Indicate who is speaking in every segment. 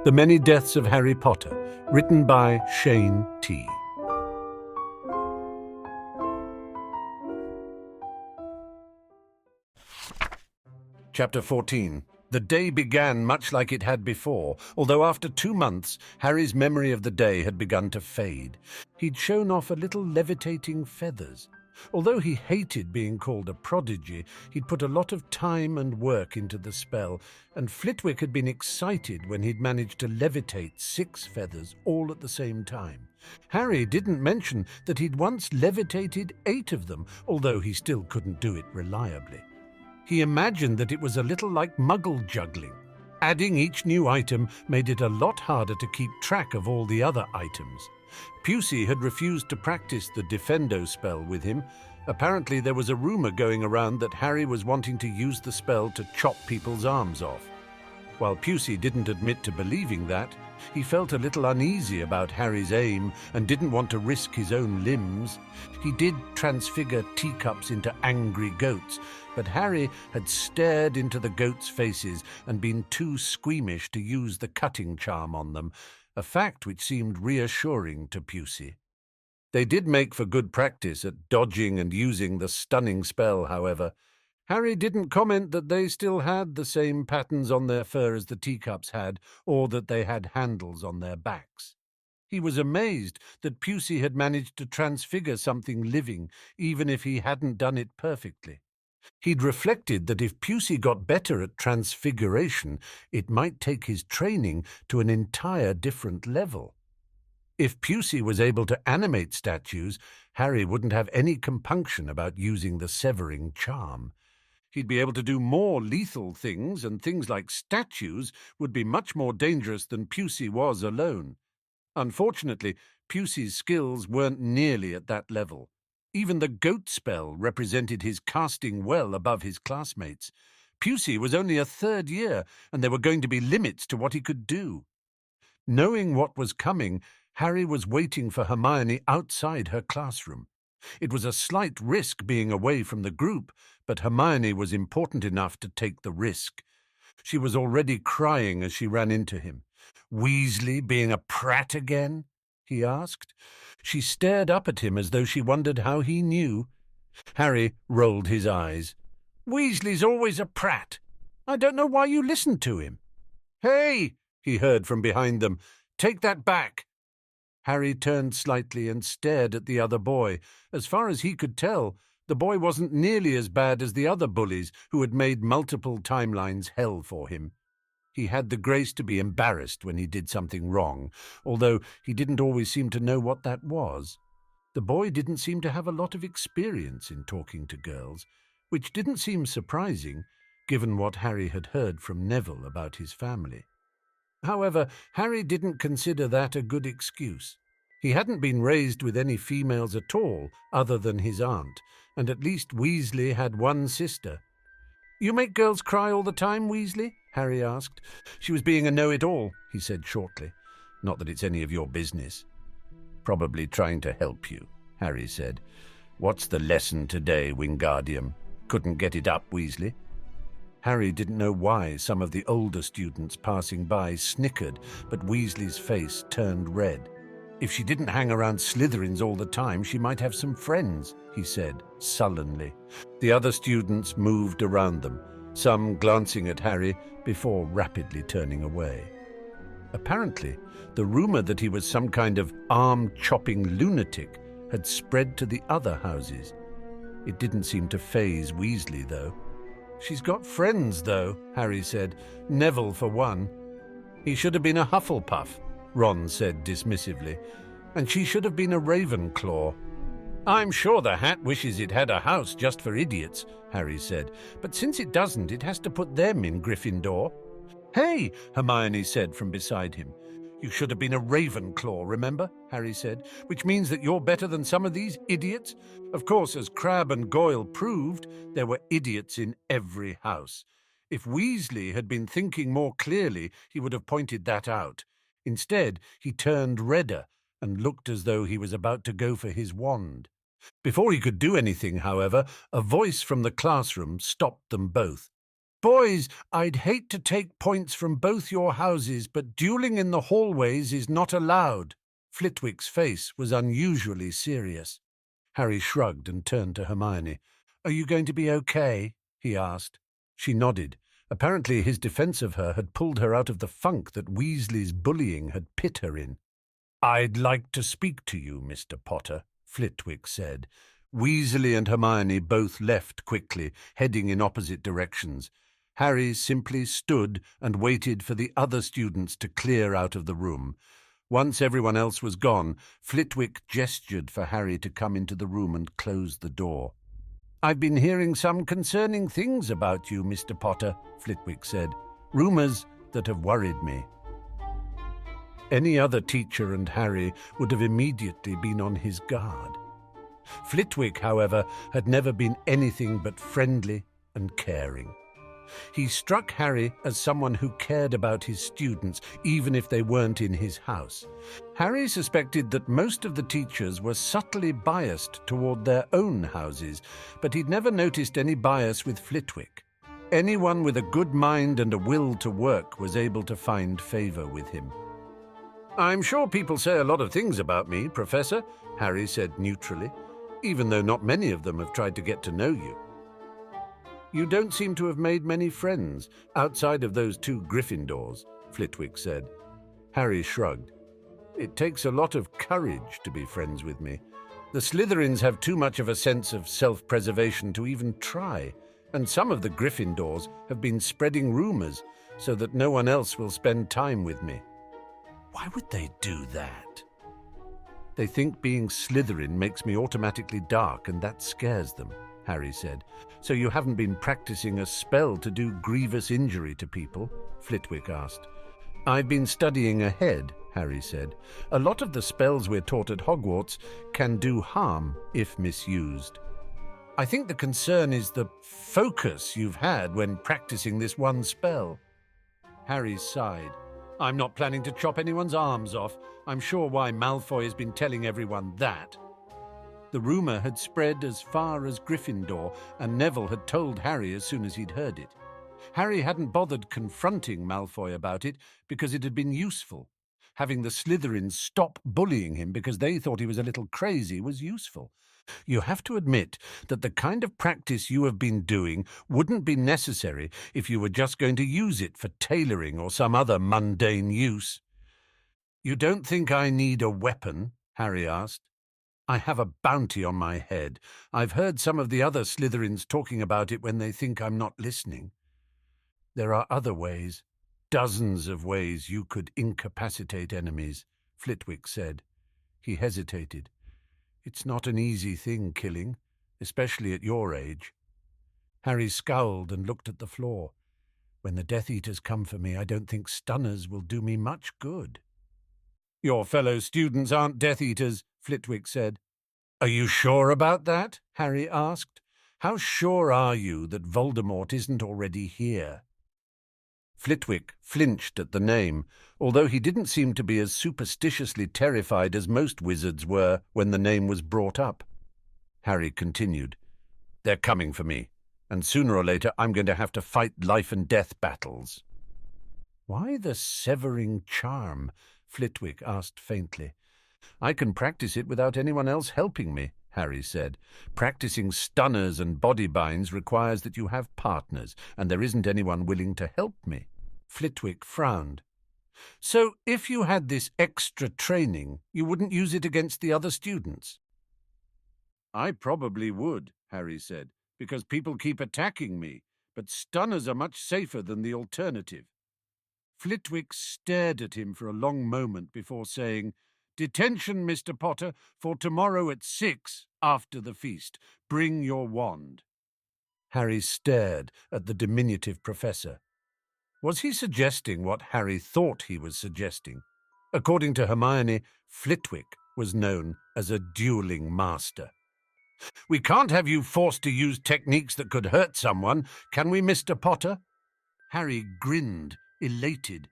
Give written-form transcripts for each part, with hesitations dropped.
Speaker 1: The Many Deaths of Harry Potter, written by ShayneT. Chapter 14. The day began much like it had before, although after 2 months, Harry's memory of the day had begun to fade. He'd shown off a little levitating feathers. Although he hated being called a prodigy, he'd put a lot of time and work into the spell, and Flitwick had been excited when he'd managed to levitate 6 feathers all at the same time. Harry didn't mention that he'd once levitated 8 of them, although he still couldn't do it reliably. He imagined that it was a little like muggle juggling. Adding each new item made it a lot harder to keep track of all the other items. Pusey had refused to practice the Defendo spell with him. Apparently there was a rumor going around that Harry was wanting to use the spell to chop people's arms off. While Pusey didn't admit to believing that, he felt a little uneasy about Harry's aim and didn't want to risk his own limbs. He did transfigure teacups into angry goats, but Harry had stared into the goats' faces and been too squeamish to use the cutting charm on them, a fact which seemed reassuring to Pusey. They did make for good practice at dodging and using the stunning spell, however. Harry didn't comment that they still had the same patterns on their fur as the teacups had, or that they had handles on their backs. He was amazed that Pusey had managed to transfigure something living, even if he hadn't done it perfectly. He'd reflected that if Pusey got better at transfiguration, it might take his training to an entire different level. If Pusey was able to animate statues, Harry wouldn't have any compunction about using the severing charm. He'd be able to do more lethal things, and things like statues would be much more dangerous than Pusey was alone. Unfortunately, Pusey's skills weren't nearly at that level. Even the goat spell represented his casting well above his classmates. Pusey was only a 3rd year, and there were going to be limits to what he could do. Knowing what was coming, Harry was waiting for Hermione outside her classroom. It was a slight risk being away from the group, but Hermione was important enough to take the risk. She was already crying as she ran into him. "Weasley being a prat again?" he asked. She stared up at him as though she wondered how he knew. Harry rolled his eyes. "Weasley's always a prat. I don't know why you listened to him." "Hey!" he heard from behind them. "Take that back." Harry turned slightly and stared at the other boy. As far as he could tell, the boy wasn't nearly as bad as the other bullies who had made multiple timelines hell for him. He had the grace to be embarrassed when he did something wrong, although he didn't always seem to know what that was. The boy didn't seem to have a lot of experience in talking to girls, which didn't seem surprising, given what Harry had heard from Neville about his family. However, Harry didn't consider that a good excuse. He hadn't been raised with any females at all, other than his aunt, and at least Weasley had one sister. "You make girls cry all the time, Weasley?" Harry asked. "She was being a know-it-all," he said shortly. "Not that it's any of your business." "Probably trying to help you," Harry said. "What's the lesson today, Wingardium? Couldn't get it up, Weasley?" Harry didn't know why some of the older students passing by snickered, but Weasley's face turned red. "If she didn't hang around Slytherins all the time, she might have some friends," he said, sullenly. The other students moved around them, some glancing at Harry before rapidly turning away. Apparently, the rumor that he was some kind of arm-chopping lunatic had spread to the other houses. It didn't seem to faze Weasley, though. "She's got friends, though," Harry said. "Neville, for one." "He should have been a Hufflepuff," Ron said dismissively. "And she should have been a Ravenclaw." "I'm sure the hat wishes it had a house just for idiots," Harry said. "But since it doesn't, it has to put them in Gryffindor." "Hey!" Hermione said from beside him. "You should have been a Ravenclaw, remember?" Harry said. "Which means that you're better than some of these idiots." Of course, as Crabbe and Goyle proved, there were idiots in every house. If Weasley had been thinking more clearly, he would have pointed that out. Instead, he turned redder and looked as though he was about to go for his wand. Before he could do anything, however, a voice from the classroom stopped them both. Boys, I'd hate to take points from both your houses, but dueling in the hallways is not allowed. Flitwick's face was unusually serious. Harry shrugged and turned to Hermione. Are you going to be okay? He asked. She nodded. Apparently his defense of her had pulled her out of the funk that Weasley's bullying had pit her in. I'd like to speak to you, Mr. Potter, Flitwick said. Weasley and Hermione both left quickly, heading in opposite directions. Harry simply stood and waited for the other students to clear out of the room. Once everyone else was gone, Flitwick gestured for Harry to come into the room and close the door. I've been hearing some concerning things about you, Mr. Potter, Flitwick said. Rumours that have worried me. Any other teacher and Harry would have immediately been on his guard. Flitwick, however, had never been anything but friendly and caring. He struck Harry as someone who cared about his students, even if they weren't in his house. Harry suspected that most of the teachers were subtly biased toward their own houses, but he'd never noticed any bias with Flitwick. Anyone with a good mind and a will to work was able to find favor with him. I'm sure people say a lot of things about me, Professor, Harry said neutrally, even though not many of them have tried to get to know you. You don't seem to have made many friends outside of those 2 Gryffindors, Flitwick said. Harry shrugged. It takes a lot of courage to be friends with me. The Slytherins have too much of a sense of self-preservation to even try, and some of the Gryffindors have been spreading rumors so that no one else will spend time with me. Why would they do that? They think being Slytherin makes me automatically dark, and that scares them, Harry said. So you haven't been practicing a spell to do grievous injury to people? Flitwick asked. I've been studying ahead, Harry said. A lot of the spells we're taught at Hogwarts can do harm if misused. I think the concern is the focus you've had when practicing this one spell. Harry sighed. I'm not planning to chop anyone's arms off. I'm sure why Malfoy has been telling everyone that. The rumour had spread as far as Gryffindor, and Neville had told Harry as soon as he'd heard it. Harry hadn't bothered confronting Malfoy about it because it had been useful. Having the Slytherins stop bullying him because they thought he was a little crazy was useful. You have to admit that the kind of practice you have been doing wouldn't be necessary if you were just going to use it for tailoring or some other mundane use. You don't think I need a weapon? Harry asked. I have a bounty on my head. I've heard some of the other Slytherins talking about it when they think I'm not listening. There are other ways, dozens of ways you could incapacitate enemies, Flitwick said. He hesitated. It's not an easy thing, killing, especially at your age. Harry scowled and looked at the floor. When the Death Eaters come for me, I don't think stunners will do me much good. Your fellow students aren't Death Eaters, Flitwick said. Are you sure about that? Harry asked. How sure are you that Voldemort isn't already here? Flitwick flinched at the name, although he didn't seem to be as superstitiously terrified as most wizards were when the name was brought up. Harry continued. They're coming for me, and sooner or later I'm going to have to fight life-and-death battles. Why the severing charm? Flitwick asked faintly. I can practice it without anyone else helping me, Harry said. Practicing stunners and body binds requires that you have partners, and there isn't anyone willing to help me. Flitwick frowned. So if you had this extra training, you wouldn't use it against the other students? I probably would, Harry said, because people keep attacking me, but stunners are much safer than the alternative. Flitwick stared at him for a long moment before saying, Detention, Mr. Potter, for tomorrow at 6 after the feast. Bring your wand. Harry stared at the diminutive professor. Was he suggesting what Harry thought he was suggesting? According to Hermione, Flitwick was known as a dueling master. We can't have you forced to use techniques that could hurt someone, can we, Mr. Potter? Harry grinned, elated.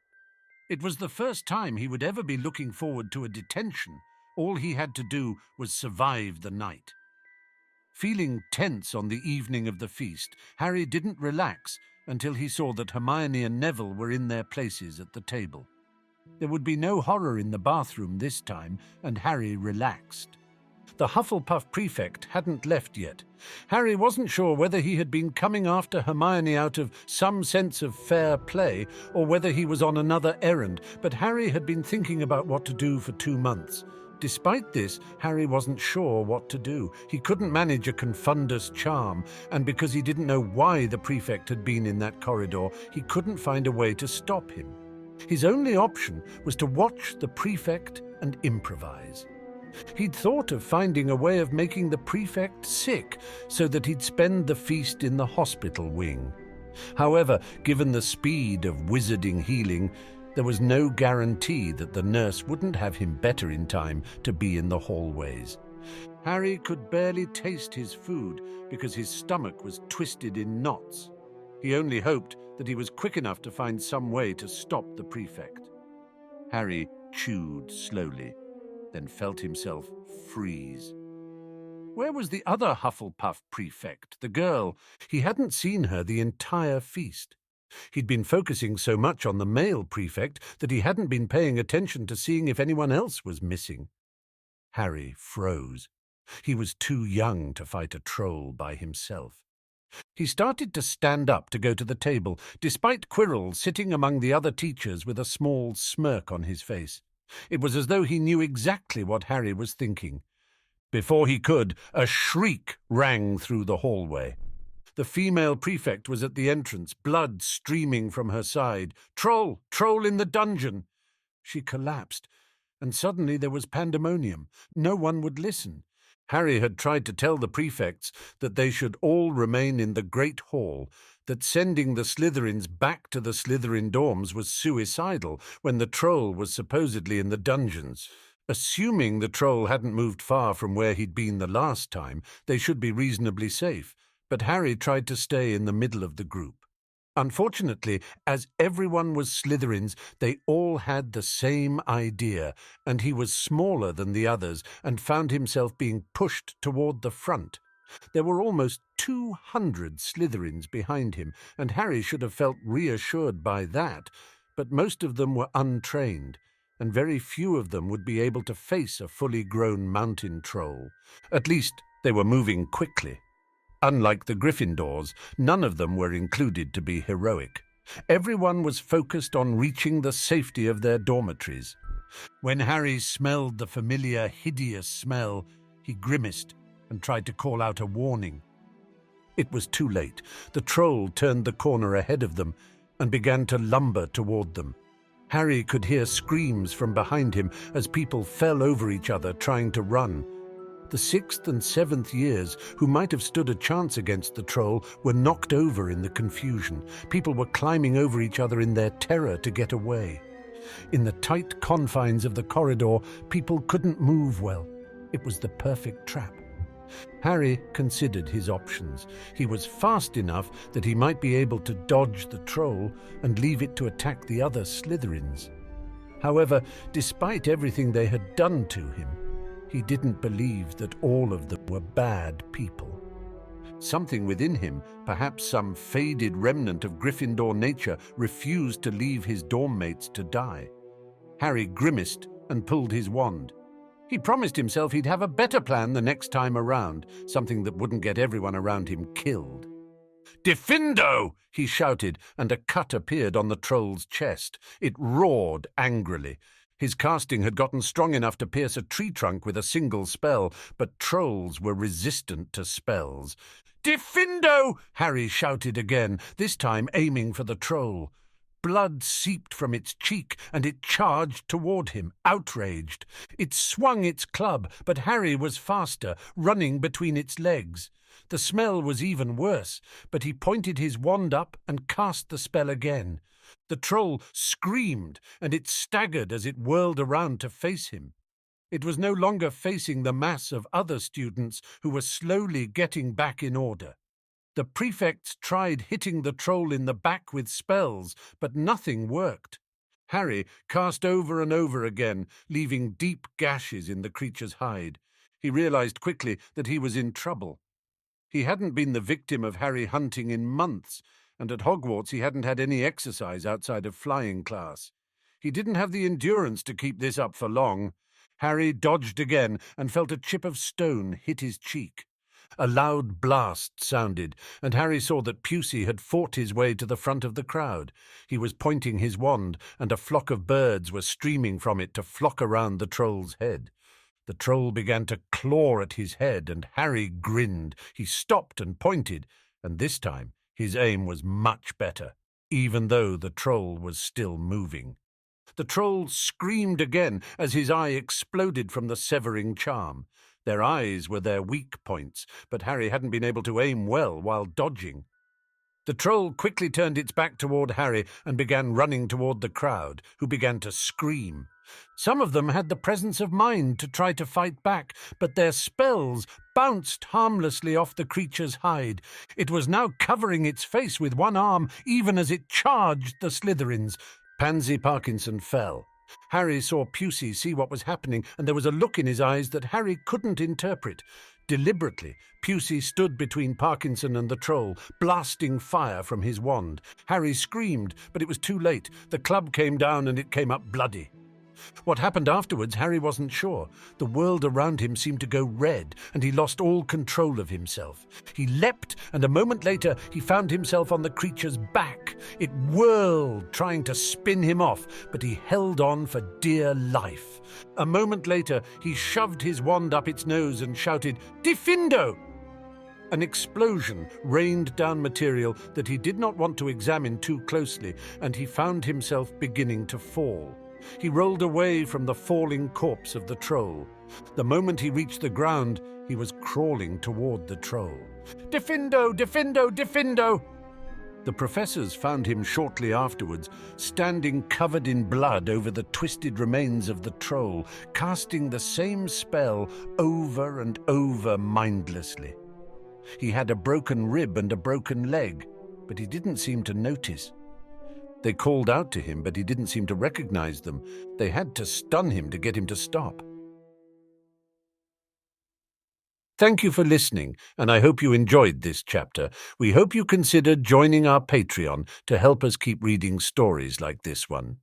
Speaker 1: It was the first time he would ever be looking forward to a detention. All he had to do was survive the night. Feeling tense on the evening of the feast, Harry didn't relax until he saw that Hermione and Neville were in their places at the table. There would be no horror in the bathroom this time, and Harry relaxed. The Hufflepuff prefect hadn't left yet. Harry wasn't sure whether he had been coming after Hermione out of some sense of fair play or whether he was on another errand, but Harry had been thinking about what to do for 2 months. Despite this, Harry wasn't sure what to do. He couldn't manage a confundus charm, and because he didn't know why the prefect had been in that corridor, he couldn't find a way to stop him. His only option was to watch the prefect and improvise. He'd thought of finding a way of making the prefect sick so that he'd spend the feast in the hospital wing. However, given the speed of wizarding healing, there was no guarantee that the nurse wouldn't have him better in time to be in the hallways. Harry could barely taste his food because his stomach was twisted in knots. He only hoped that he was quick enough to find some way to stop the prefect. Harry chewed slowly, then felt himself freeze. Where was the other Hufflepuff prefect, the girl? He hadn't seen her the entire feast. He'd been focusing so much on the male prefect that he hadn't been paying attention to seeing if anyone else was missing. Harry froze. He was too young to fight a troll by himself. He started to stand up to go to the table, despite Quirrell sitting among the other teachers with a small smirk on his face. It was as though he knew exactly what Harry was thinking. Before he could, a shriek rang through the hallway. The female prefect was at the entrance, blood streaming from her side. "Troll! Troll in the dungeon!" She collapsed, and suddenly there was pandemonium. No one would listen. Harry had tried to tell the prefects that they should all remain in the Great Hall, that sending the Slytherins back to the Slytherin dorms was suicidal when the troll was supposedly in the dungeons. Assuming the troll hadn't moved far from where he'd been the last time, they should be reasonably safe, but Harry tried to stay in the middle of the group. Unfortunately, as everyone was Slytherins, they all had the same idea, and he was smaller than the others and found himself being pushed toward the front. There were almost 200 Slytherins behind him, and Harry should have felt reassured by that, but most of them were untrained, and very few of them would be able to face a fully grown mountain troll. At least they were moving quickly. Unlike the Gryffindors, none of them were included to be heroic. Everyone was focused on reaching the safety of their dormitories. When Harry smelled the familiar, hideous smell, he grimaced and tried to call out a warning. It was too late. The troll turned the corner ahead of them and began to lumber toward them. Harry could hear screams from behind him as people fell over each other trying to run. The 6th and 7th years, who might have stood a chance against the troll, were knocked over in the confusion. People were climbing over each other in their terror to get away. In the tight confines of the corridor, people couldn't move well. It was the perfect trap. Harry considered his options. He was fast enough that he might be able to dodge the troll and leave it to attack the other Slytherins. However, despite everything they had done to him, he didn't believe that all of them were bad people. Something within him, perhaps some faded remnant of Gryffindor nature, refused to leave his dorm mates to die. Harry grimaced and pulled his wand. He promised himself he'd have a better plan the next time around, something that wouldn't get everyone around him killed. "Diffindo!" he shouted, and a cut appeared on the troll's chest. It roared angrily. His casting had gotten strong enough to pierce a tree trunk with a single spell, but trolls were resistant to spells. "Diffindo!" Harry shouted again, this time aiming for the troll. Blood seeped from its cheek, and it charged toward him, outraged. It swung its club, but Harry was faster, running between its legs. The smell was even worse, but he pointed his wand up and cast the spell again. The troll screamed, and it staggered as it whirled around to face him. It was no longer facing the mass of other students who were slowly getting back in order. The prefects tried hitting the troll in the back with spells, but nothing worked. Harry cast over and over again, leaving deep gashes in the creature's hide. He realized quickly that he was in trouble. He hadn't been the victim of Harry hunting in months, and at Hogwarts he hadn't had any exercise outside of flying class. He didn't have the endurance to keep this up for long. Harry dodged again and felt a chip of stone hit his cheek. A loud blast sounded, and Harry saw that Pusey had fought his way to the front of the crowd. He was pointing his wand, and a flock of birds were streaming from it to flock around the troll's head. The troll began to claw at his head, and Harry grinned. He stopped and pointed, and this time his aim was much better, even though the troll was still moving. The troll screamed again as his eye exploded from the severing charm. Their eyes were their weak points, but Harry hadn't been able to aim well while dodging. The troll quickly turned its back toward Harry and began running toward the crowd, who began to scream. Some of them had the presence of mind to try to fight back, but their spells bounced harmlessly off the creature's hide. It was now covering its face with one arm, even as it charged the Slytherins. Pansy Parkinson fell. Harry saw Pusey see what was happening, and there was a look in his eyes that Harry couldn't interpret. Deliberately, Pusey stood between Parkinson and the troll, blasting fire from his wand. Harry screamed, but it was too late. The club came down and it came up bloody. What happened afterwards, Harry wasn't sure. The world around him seemed to go red, and he lost all control of himself. He leapt, and a moment later he found himself on the creature's back. It whirled, trying to spin him off, but he held on for dear life. A moment later he shoved his wand up its nose and shouted, "Diffindo!" An explosion rained down material that he did not want to examine too closely, and he found himself beginning to fall. He rolled away from the falling corpse of the troll. The moment he reached the ground, he was crawling toward the troll. "Diffindo! Diffindo! Diffindo!" The professors found him shortly afterwards, standing covered in blood over the twisted remains of the troll, casting the same spell over and over mindlessly. He had a broken rib and a broken leg, but he didn't seem to notice. They called out to him, but he didn't seem to recognize them. They had to stun him to get him to stop. Thank you for listening, and I hope you enjoyed this chapter. We hope you consider joining our Patreon to help us keep reading stories like this one.